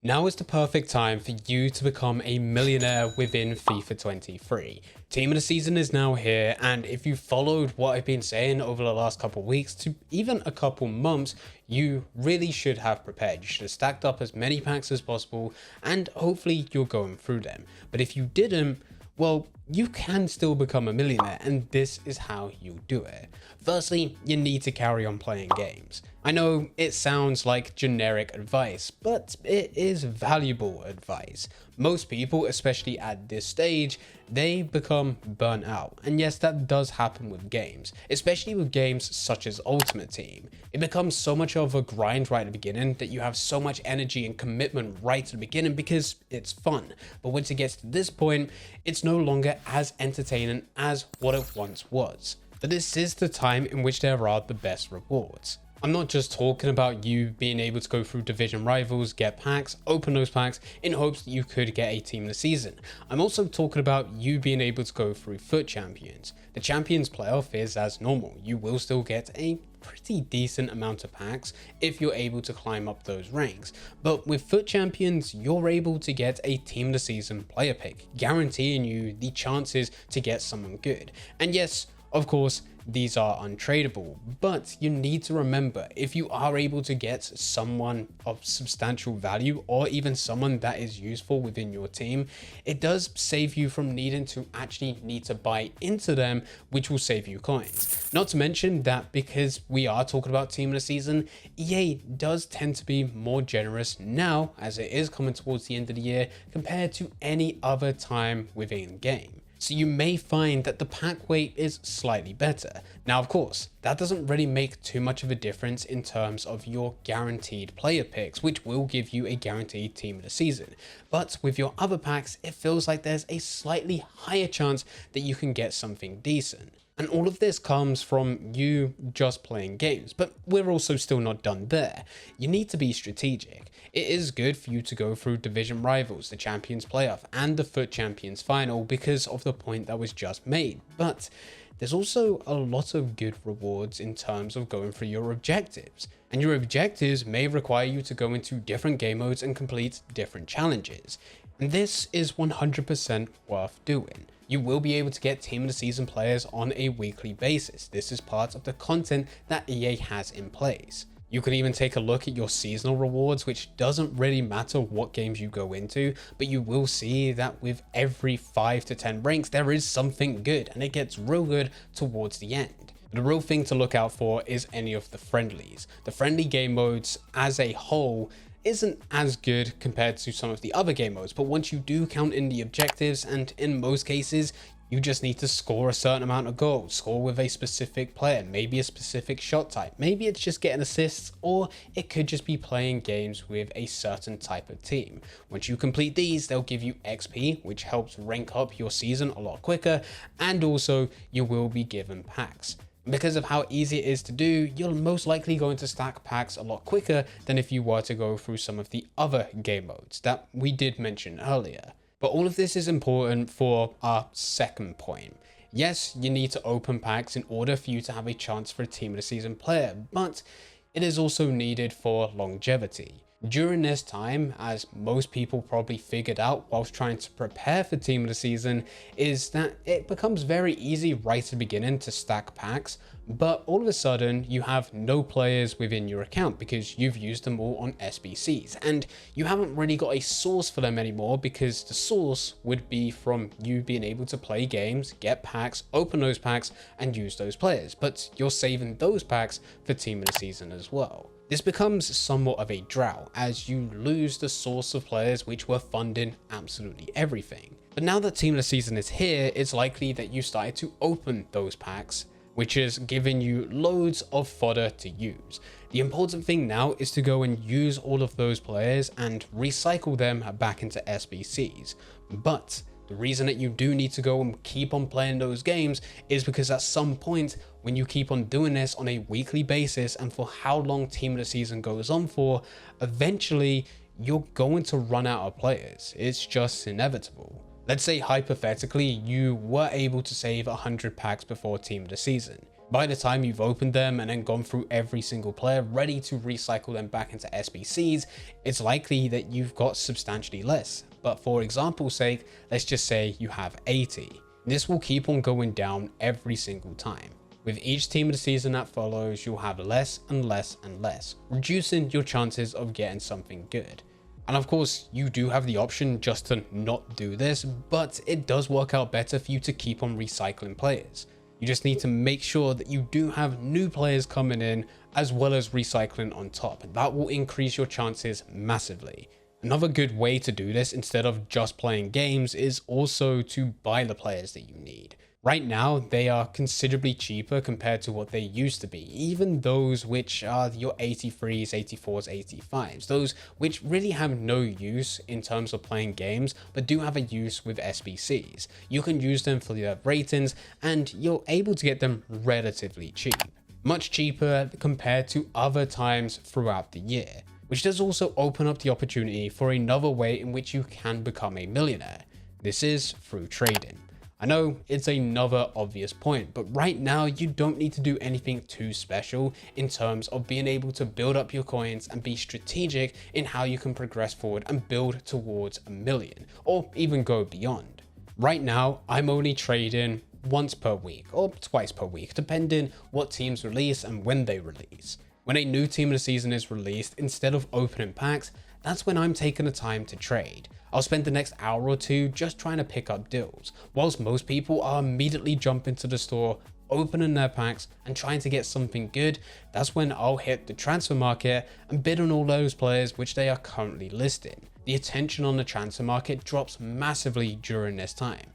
Now is the perfect time for you to become a millionaire within FIFA 23. Team of the season is now here, and if you followed what I've been saying over the last couple of weeks to even a couple months, you really should have prepared. You should have stacked up as many packs as possible, and hopefully you're going through them. But if you didn't, well, you can still become a millionaire, and this is how you do it. Firstly, you need to carry on playing games. I know it sounds like generic advice, but it is valuable advice. Most people, especially at this stage, they become burnt out. And yes, that does happen with games, especially with games such as Ultimate Team. It becomes so much of a grind right at the beginning that you have so much energy and commitment right at the beginning because it's fun. But once it gets to this point, it's no longer as entertaining as what it once was. But this is the time in which there are the best rewards. I'm not just talking about you being able to go through division rivals, get packs, open those packs in hopes that you could get a team of the season. I'm also talking about you being able to go through FUT champions. The champions playoff is as normal. You will still get a pretty decent amount of packs if you're able to climb up those ranks. But with FUT champions, you're able to get a team of the season player pick, guaranteeing you the chances to get someone good. And yes, of course, these are untradeable, but you need to remember, if you are able to get someone of substantial value or even someone that is useful within your team, it does save you from needing to actually need to buy into them, which will save you coins. Not to mention that because we are talking about team of the season, EA does tend to be more generous now as it is coming towards the end of the year compared to any other time within game. So you may find that the pack weight is slightly better. Now, of course, that doesn't really make too much of a difference in terms of your guaranteed player picks, which will give you a guaranteed team of the season. But with your other packs, it feels like there's a slightly higher chance that you can get something decent. And all of this comes from you just playing games, but we're also still not done there. You need to be strategic. It is good for you to go through division rivals, the Champions Playoff, and the FUT Champions Final because of the point that was just made. But there's also a lot of good rewards in terms of going through your objectives. And your objectives may require you to go into different game modes and complete different challenges. And this is 100% worth doing. You will be able to get team of the season players on a weekly basis. This is part of the content that EA has in place. You can even take a look at your seasonal rewards, which doesn't really matter what games you go into, but you will see that with every 5 to 10 ranks, there is something good, and it gets real good towards the end. The real thing to look out for is any of the friendlies. The friendly game modes as a whole isn't as good compared to some of the other game modes, but once you do count in the objectives, and in most cases, you just need to score a certain amount of goals, score with a specific player, maybe a specific shot type, maybe it's just getting assists, or it could just be playing games with a certain type of team. Once you complete these, they'll give you XP, which helps rank up your season a lot quicker, and also you will be given packs. Because of how easy it is to do, you're most likely going to stack packs a lot quicker than if you were to go through some of the other game modes that we did mention earlier. But all of this is important for our second point. Yes, you need to open packs in order for you to have a chance for a team of the season player, but it is also needed for longevity. During this time, as most people probably figured out whilst trying to prepare for team of the season, is that it becomes very easy right at the beginning to stack packs, but all of a sudden you have no players within your account because you've used them all on SBCs, and you haven't really got a source for them anymore because the source would be from you being able to play games, get packs, open those packs, and use those players, but you're saving those packs for team of the season as well. This becomes somewhat of a drought as you lose the source of players which were funding absolutely everything. But now that team of the season is here, it's likely that you started to open those packs, which is giving you loads of fodder to use. The important thing now is to go and use all of those players and recycle them back into SBCs. But the reason that you do need to go and keep on playing those games is because at some point, when you keep on doing this on a weekly basis and for how long team of the season goes on for, eventually you're going to run out of players. It's just inevitable. Let's say hypothetically you were able to save 100 packs before team of the season. By the time you've opened them and then gone through every single player ready to recycle them back into SBCs, it's likely that you've got substantially less. But for example's sake, let's just say you have 80. This will keep on going down every single time. With each team of the season that follows, you'll have less and less and less, reducing your chances of getting something good. And of course, you do have the option just to not do this, but it does work out better for you to keep on recycling players. You just need to make sure that you do have new players coming in as well as recycling on top. That will increase your chances massively. Another good way to do this instead of just playing games is also to buy the players that you need. Right now, they are considerably cheaper compared to what they used to be, even those which are your 83s, 84s, 85s, those which really have no use in terms of playing games, but do have a use with SBCs. You can use them for their ratings, and you're able to get them relatively cheap. Much cheaper compared to other times throughout the year, which does also open up the opportunity for another way in which you can become a millionaire. This is through trading. I know it's another obvious point, but right now you don't need to do anything too special in terms of being able to build up your coins and be strategic in how you can progress forward and build towards a million, or even go beyond. Right now, I'm only trading once per week or twice per week, depending what teams release and when they release. When a new team of the season is released, instead of opening packs, that's when I'm taking the time to trade. I'll spend the next hour or two just trying to pick up deals, whilst most people are immediately jumping to the store, opening their packs and trying to get something good. That's when I'll hit the transfer market and bid on all those players which they are currently listing. The attention on the transfer market drops massively during this time.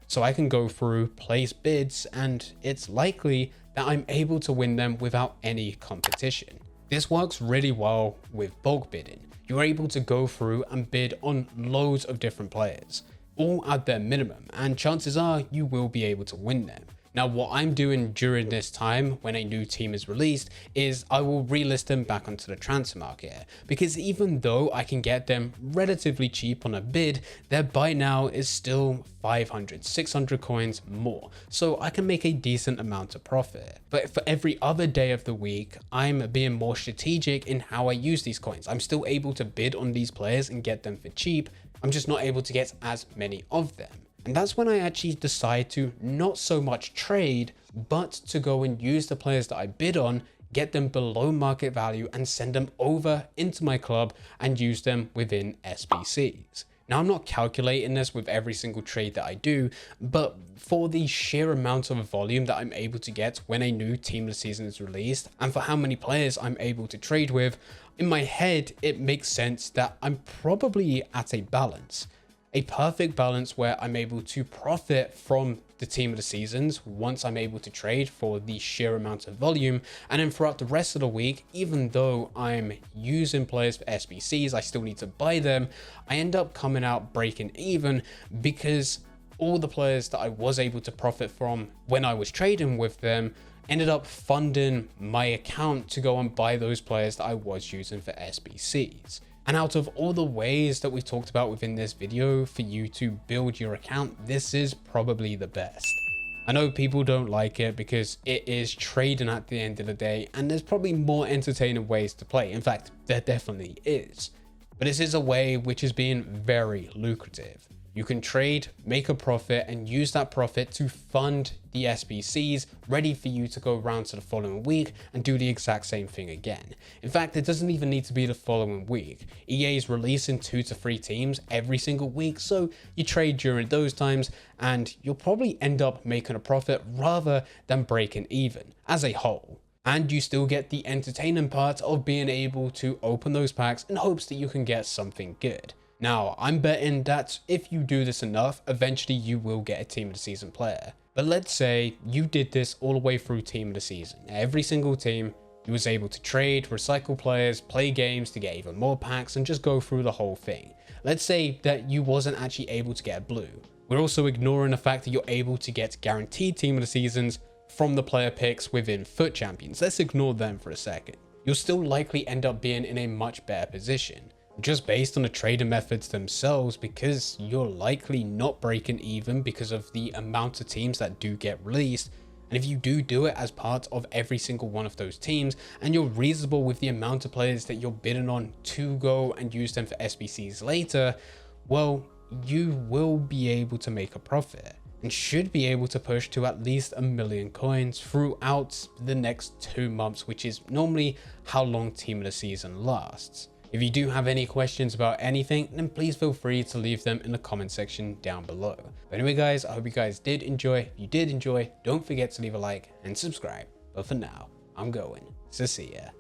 So I can go through, place bids, and it's likely that I'm able to win them without any competition. This works really well with bulk bidding. You're able to go through and bid on loads of different players, all at their minimum, and chances are you will be able to win them. Now, what I'm doing during this time when a new team is released is I will relist them back onto the transfer market, because even though I can get them relatively cheap on a bid, their buy now is still 500, 600 coins more, so I can make a decent amount of profit. But for every other day of the week, I'm being more strategic in how I use these coins. I'm still able to bid on these players and get them for cheap. I'm just not able to get as many of them. And that's when I actually decide to not so much trade, but to go and use the players that I bid on, get them below market value and send them over into my club and use them within SBCs. Now, I'm not calculating this with every single trade that I do, but for the sheer amount of volume that I'm able to get when a new team of the season is released, and for how many players I'm able to trade with, in my head, it makes sense that I'm probably at a balance. A perfect balance where I'm able to profit from the team of the seasons once I'm able to trade for the sheer amount of volume, and then throughout the rest of the week, even though I'm using players for SBCs, I still need to buy them. I end up coming out breaking even because all the players that I was able to profit from when I was trading with them ended up funding my account to go and buy those players that I was using for SBCs. And out of all the ways that we talked about within this video for you to build your account, this is probably the best. I know people don't like it because it is trading at the end of the day, and there's probably more entertaining ways to play. In fact, there definitely is. But this is a way which is being very lucrative. You can trade, make a profit, and use that profit to fund the SBCs ready for you to go around to the following week and do the exact same thing again. In fact, it doesn't even need to be the following week. EA is releasing 2 to 3 teams every single week, so you trade during those times and you'll probably end up making a profit rather than breaking even as a whole. And you still get the entertaining part of being able to open those packs in hopes that you can get something good. Now, I'm betting that if you do this enough, eventually you will get a team of the season player. But let's say you did this all the way through team of the season. Every single team, you was able to trade, recycle players, play games to get even more packs, and just go through the whole thing. Let's say that you wasn't actually able to get a blue. We're also ignoring the fact that you're able to get guaranteed team of the seasons from the player picks within FUT Champions. Let's ignore them for a second. You'll still likely end up being in a much better position, just based on the trading methods themselves, because you're likely not breaking even because of the amount of teams that do get released, And if you do it as part of every single one of those teams, and you're reasonable with the amount of players that you're bidding on to go and use them for SBCs later, well, you will be able to make a profit and should be able to push to at least 1 million coins throughout the next 2 months, which is normally how long Team of the Season lasts. If you do have any questions about anything, then please feel free to leave them in the comment section down below. But anyway guys, I hope you guys did enjoy. If you did enjoy, don't forget to leave a like and subscribe. But for now, I'm going. So see ya.